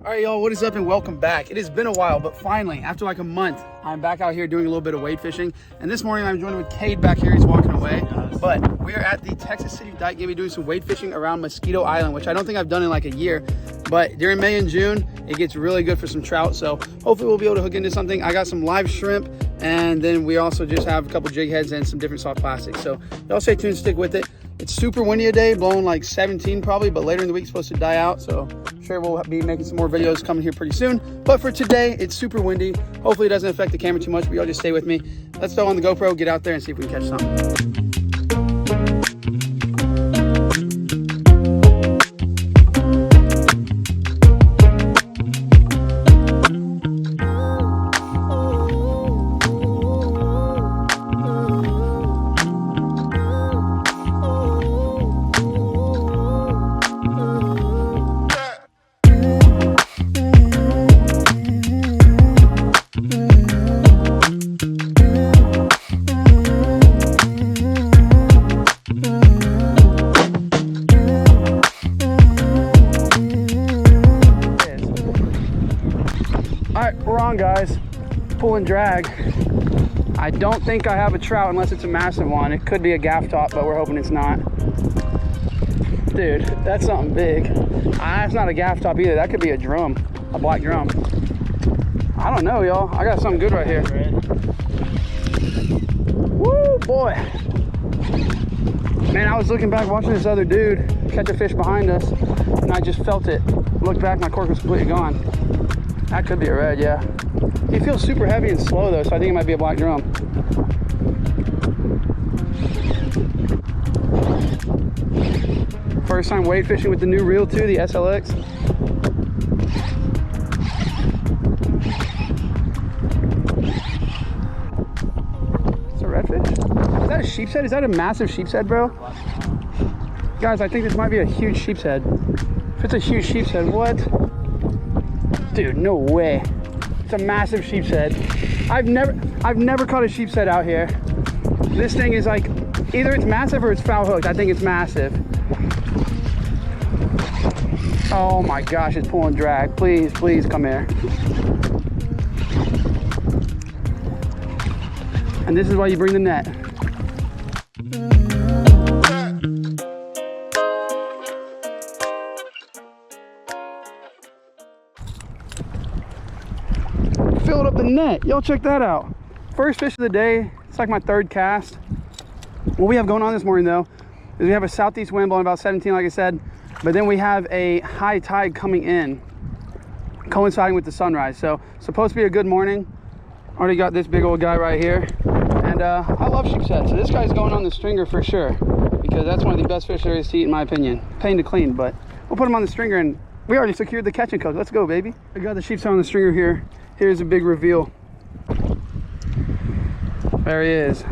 All right, y'all, what is up and welcome back. It has been a while, but finally, after like a month, I'm back out here doing a little bit of wade fishing. And this morning I'm joined with Cade back here. He's walking away. But we are at the Texas City Dike. Gonna be doing some wade fishing around Mosquito Island, which I don't think I've done in like a year. But during May and June, it gets really good for some trout. So hopefully we'll be able to hook into something. I got some live shrimp, and then we also just have a couple jig heads and some different soft plastics. So y'all stay tuned, stick with it. It's super windy today, blowing like 17 probably, but later in the week it's supposed to die out. So I'm sure we'll be making some more videos coming here pretty soon. But for today, it's super windy. Hopefully it doesn't affect the camera too much, but y'all just stay with me. Let's throw on the GoPro, get out there and see if we can catch something. We're on, guys. Pull and drag. I don't think I have a trout unless it's a massive one. It could be a gaff top, but we're hoping it's not. Dude, that's something big. That's not a gaff top either. That could be a drum, a black drum. I don't know, y'all. I got something good right here. Woo, boy. Man, I was looking back watching this other dude catch a fish behind us, and I just felt it. Looked back, my cork was completely gone. That could be a red, yeah. He feels super heavy and slow though, so I think it might be a black drum. First time wade fishing with the new reel too, the SLX. It's a redfish? Is that a sheepshead? Is that a massive sheepshead, bro? Guys, I think this might be a huge sheepshead. If it's a huge sheepshead, what? Dude, no way. It's a massive sheepshead. I've never caught a sheepshead out here. This thing is like, either it's massive or it's foul hooked. I think it's massive. Oh my gosh, it's pulling drag. Please, please come here. And this is why you bring the net. Filled up the net. Y'all check that out. First fish of the day. It's like my third cast. What we have going on this morning though is we have a southeast wind blowing about 17, like I said, but then we have a high tide coming in, coinciding with the sunrise. So supposed to be a good morning. Already got this big old guy right here, and I love sheepshead. So this guy's going on the stringer for sure, because that's one of the best fish there is to eat in my opinion. Pain to clean, but we'll put him on the stringer, and we already secured the catch and cook. Let's go, baby. I got the sheepshead on the stringer here. Here's a big reveal. There he is.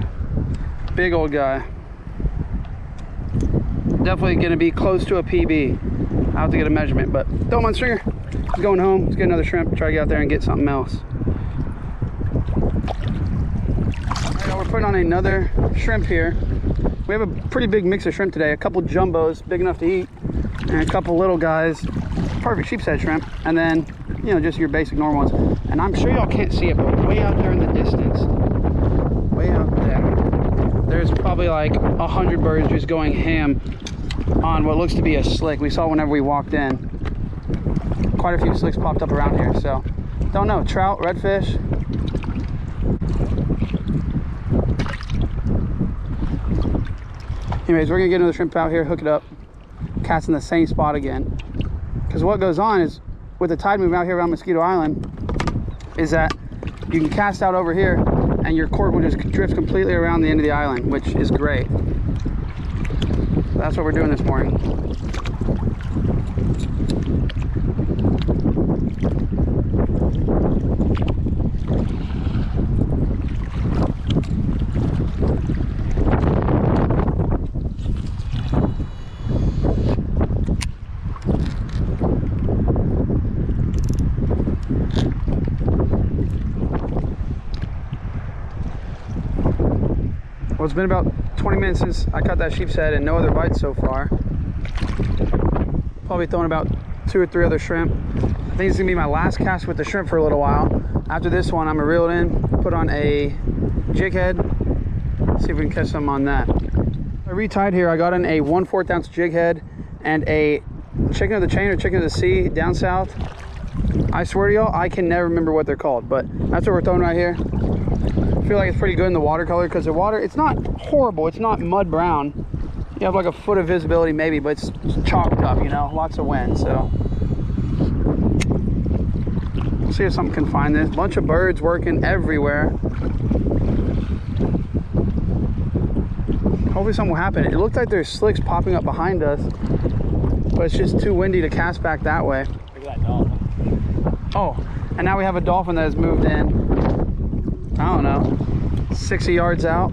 Big old guy. Definitely gonna be close to a PB. I'll have to get a measurement, but throw him on the stringer. He's going home. Let's get another shrimp. Try to get out there and get something else. All right, we're putting on another shrimp here. We have a pretty big mix of shrimp today. A couple jumbos, big enough to eat, and a couple little guys, perfect sheepshead shrimp, and then, you know, just your basic normal ones. And I'm sure y'all can't see it, but way out there in the distance, way out there, there's probably like 100 birds just going ham on what looks to be a slick. We saw whenever we walked in. Quite a few slicks popped up around here, so don't know. Trout, redfish. Anyways, we're gonna get another shrimp out here, hook it up, cast in the same spot again. Because what goes on is, with the tide moving out here around Mosquito Island, is that you can cast out over here and your cork will just drift completely around the end of the island, which is great. So that's what we're doing this morning. Well, it's been about 20 minutes since I caught that sheepshead and no other bites so far. Probably throwing about 2 or 3 other shrimp. think it's gonna be my last cast with the shrimp for a little while. After this one, I'm gonna reel it in, put on a jig head, see if we can catch some on that. I retied here. I got in a 1/4 ounce jig head and a chicken of the chain or chicken of the sea down south. I swear to y'all, I can never remember what they're called, but that's what we're throwing right here. I feel like it's pretty good in the watercolor because the water, it's not horrible. It's not mud brown. You have like a foot of visibility maybe, but it's chalked up, you know, lots of wind. So we'll see if something can find this. Bunch of birds working everywhere. Hopefully something will happen. It looked like there's slicks popping up behind us, but it's just too windy to cast back that way. Look at that dolphin. Oh, and now we have a dolphin that has moved in. I don't know, 60 yards out.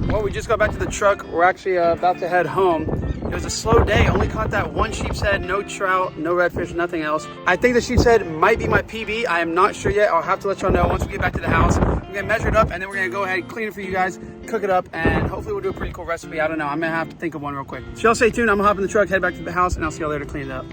Well, we just got back to the truck. We're actually about to head home. It was a slow day. Only caught that one sheepshead, no trout, no redfish, nothing else. I think the sheepshead might be my PB. I am not sure yet. I'll have to let y'all know once we get back to the house. We're gonna measure it up and then we're gonna go ahead and clean it for you guys, cook it up, and hopefully we'll do a pretty cool recipe. I don't know. I'm gonna have to think of one real quick. So y'all stay tuned. I'm gonna hop in the truck, head back to the house, and I'll see y'all later to clean it up.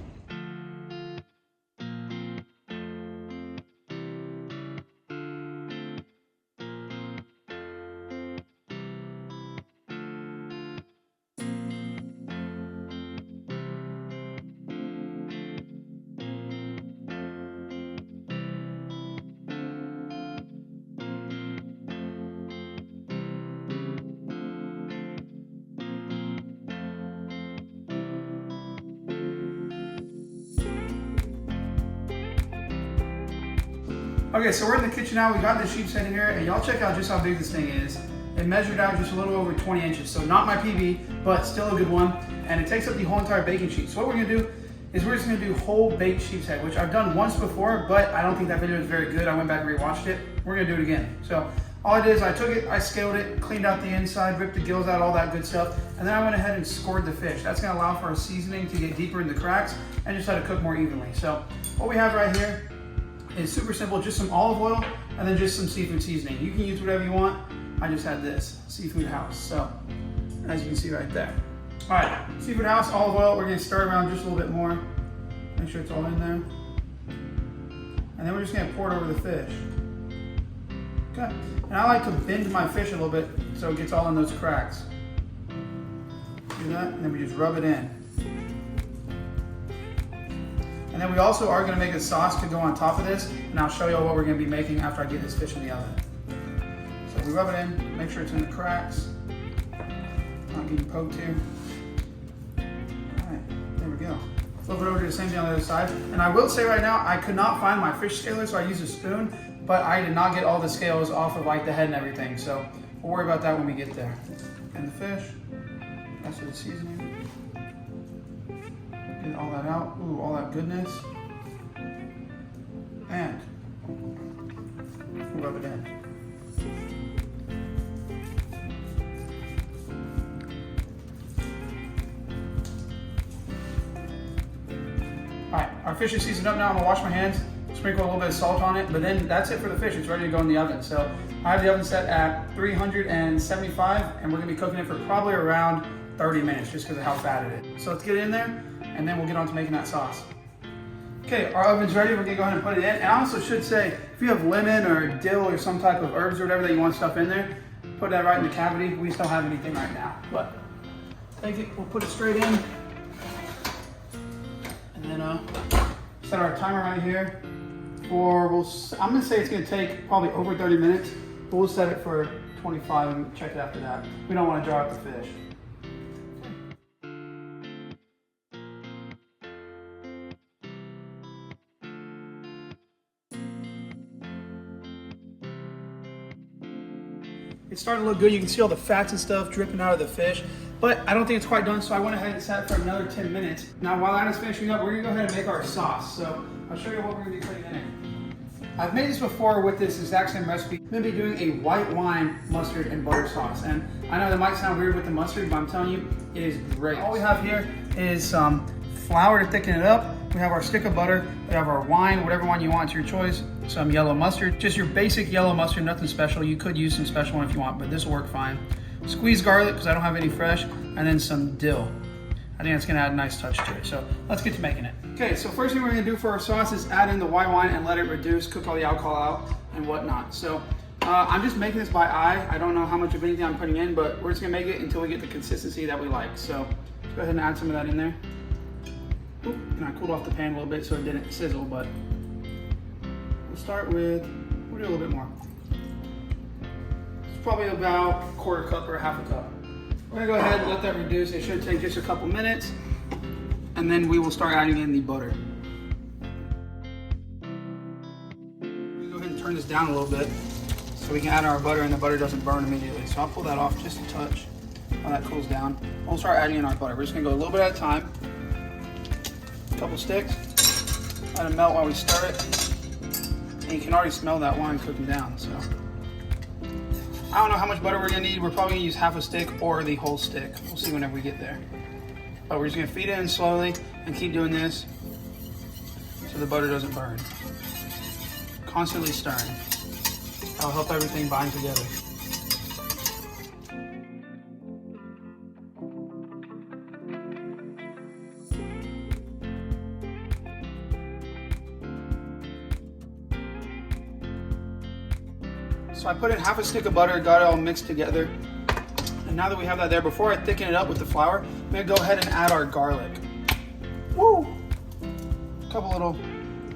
Okay, so we're in the kitchen now. We got the sheepshead in here, and y'all check out just how big this thing is. It measured out just a little over 20 inches, so not my PB, but still a good one. And it takes up the whole entire baking sheet. So what we're gonna do is we're just gonna do whole baked sheepshead, which I've done once before, but I don't think that video was very good. I went back and rewatched it. We're gonna do it again. So all I did is I took it, I scaled it, cleaned out the inside, ripped the gills out, all that good stuff. And then I went ahead and scored the fish. That's gonna allow for our seasoning to get deeper in the cracks and just let it cook more evenly. So what we have right here is super simple, just some olive oil and then just some seafood seasoning. You can use whatever you want. I just had this, Seafood House. So, as you can see right there. All right, Seafood House, olive oil. We're gonna stir around just a little bit more. Make sure it's all in there. And then we're just gonna pour it over the fish. Okay, and I like to bend my fish a little bit so it gets all in those cracks. Do that, and then we just rub it in. And then we also are gonna make a sauce to go on top of this, and I'll show you what we're gonna be making after I get this fish in the oven. So we rub it in, make sure it's in the cracks, not getting poked here. All right, there we go. Flip it over to the same thing on the other side. And I will say right now, I could not find my fish scaler, so I used a spoon, but I did not get all the scales off of like the head and everything. So we'll worry about that when we get there. And the fish, that's the seasoning. Get all that out, ooh, all that goodness. And we'll rub it in. All right, our fish is seasoned up now. I'm gonna wash my hands, sprinkle a little bit of salt on it, but then that's it for the fish. It's ready to go in the oven. So I have the oven set at 375, and we're gonna be cooking it for probably around 30 minutes just because of how fat it is. So let's get it in there, and then we'll get on to making that sauce. Okay, our oven's ready. We're gonna go ahead and put it in. And I also should say, if you have lemon or dill or some type of herbs or whatever that you want stuff in there, put that right in the cavity. We just don't have anything right now, but take it, we'll put it straight in. And then set our timer right here for, I'm gonna say it's gonna take probably over 30 minutes, but we'll set it for 25 and check it after that. We don't wanna dry up the fish. It's starting to look good. You can see all the fats and stuff dripping out of the fish, but I don't think it's quite done, so I went ahead and set it for another 10 minutes. Now, while that is finishing up, we're gonna go ahead and make our sauce. So I'll show you what we're gonna be putting in. I've made this before with this exact same recipe. I'm gonna be doing a white wine mustard and butter sauce. And I know that might sound weird with the mustard, but I'm telling you, it is great. All we have here is some flour to thicken it up. We have our stick of butter, we have our wine, whatever wine you want, it's your choice. Some yellow mustard, just your basic yellow mustard, nothing special. You could use some special one if you want, but this will work fine. Squeezed garlic, because I don't have any fresh, and then some dill. I think that's gonna add a nice touch to it. So let's get to making it. Okay, so first thing we're gonna do for our sauce is add in the white wine and let it reduce, cook all the alcohol out and whatnot. So I'm just making this by eye. I don't know how much of anything I'm putting in, but we're just gonna make it until we get the consistency that we like. So let's go ahead and add some of that in there. Oop, and I cooled off the pan a little bit so it didn't sizzle, but we'll start with, we'll do a little bit more. It's probably about a quarter cup or a half a cup. We're gonna go ahead and let that reduce. It should take just a couple minutes, and then we will start adding in the butter. We're gonna go ahead and turn this down a little bit so we can add our butter and the butter doesn't burn immediately. So I'll pull that off just a touch while that cools down. We'll start adding in our butter. We're just gonna go a little bit at a time. A couple sticks. Let it melt while we stir it. And you can already smell that wine cooking down, so. I don't know how much butter we're gonna need. We're probably gonna use half a stick or the whole stick. We'll see whenever we get there. But we're just gonna feed it in slowly and keep doing this so the butter doesn't burn. Constantly stirring. That'll help everything bind together. So I put in half a stick of butter, got it all mixed together. And now that we have that there, before I thicken it up with the flour, I'm gonna go ahead and add our garlic. Woo! A couple little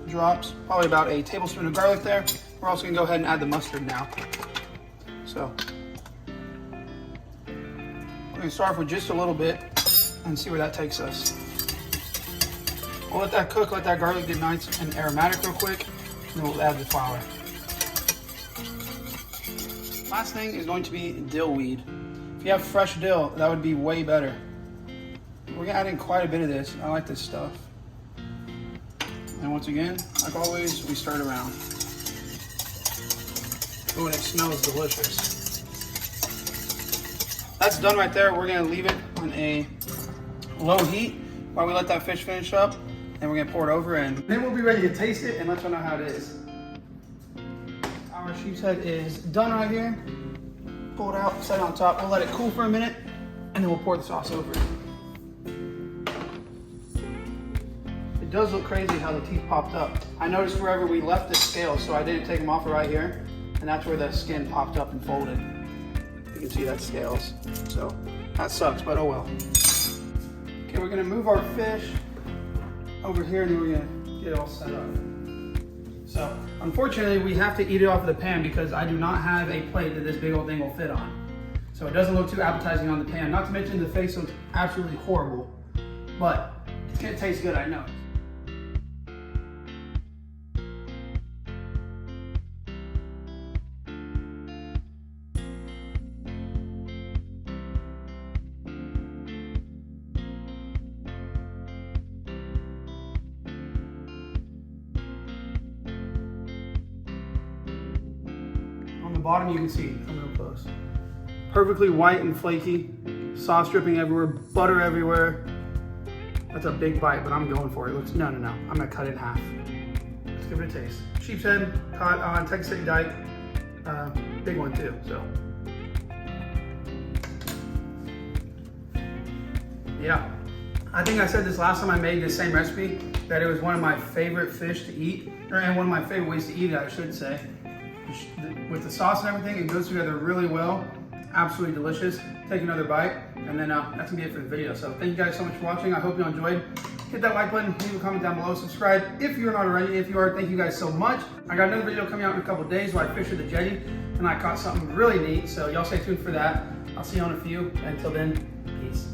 drops, probably about a tablespoon of garlic there. We're also gonna go ahead and add the mustard now. So, we're gonna start off with just a little bit and see where that takes us. We'll let that cook, let that garlic get nice and aromatic real quick, and then we'll add the flour. Last thing is going to be dill weed. If you have fresh dill, that would be way better. We're gonna add in quite a bit of this. I like this stuff. And once again, like always, we stir it around. Ooh, and it smells delicious. That's done right there. We're gonna leave it on a low heat while we let that fish finish up. And we're gonna pour it over and then we'll be ready to taste it and let you know how it is. Our sheepshead is done right here. Pull it out, set it on top. We'll let it cool for a minute, and then we'll pour the sauce over it. It does look crazy how the teeth popped up. I noticed wherever we left the scales, so I didn't take them off right here, and that's where the skin popped up and folded. You can see that's scales. So that sucks, but oh well. Okay, we're gonna move our fish over here, and then we're gonna get it all set up. So, unfortunately, we have to eat it off of the pan because I do not have a plate that this big old thing will fit on. So it doesn't look too appetizing on the pan. Not to mention the face looks absolutely horrible, but it's gonna taste good, I know. On the bottom, you can see, come real close. Perfectly white and flaky, sauce dripping everywhere, butter everywhere. That's a big bite, but I'm going for it. Let's, no. I'm gonna cut it in half. Let's give it a taste. Sheepshead, caught on Texas City Dike. Big one too, so. Yeah, I think I said this last time I made this same recipe, that it was one of my favorite fish to eat, and one of my favorite ways to eat it, I should say. With the sauce and everything, it goes together really well. Absolutely delicious. Take another bite, and then that's gonna be it for the video. So thank you guys so much for watching. I hope you enjoyed. Hit that like button, leave a comment down below, subscribe if you're not already. If you are, thank you guys so much. I got another video coming out in a couple days where I fished with the jetty, and I caught something really neat. So y'all stay tuned for that. I'll see you on a few. Until then, peace.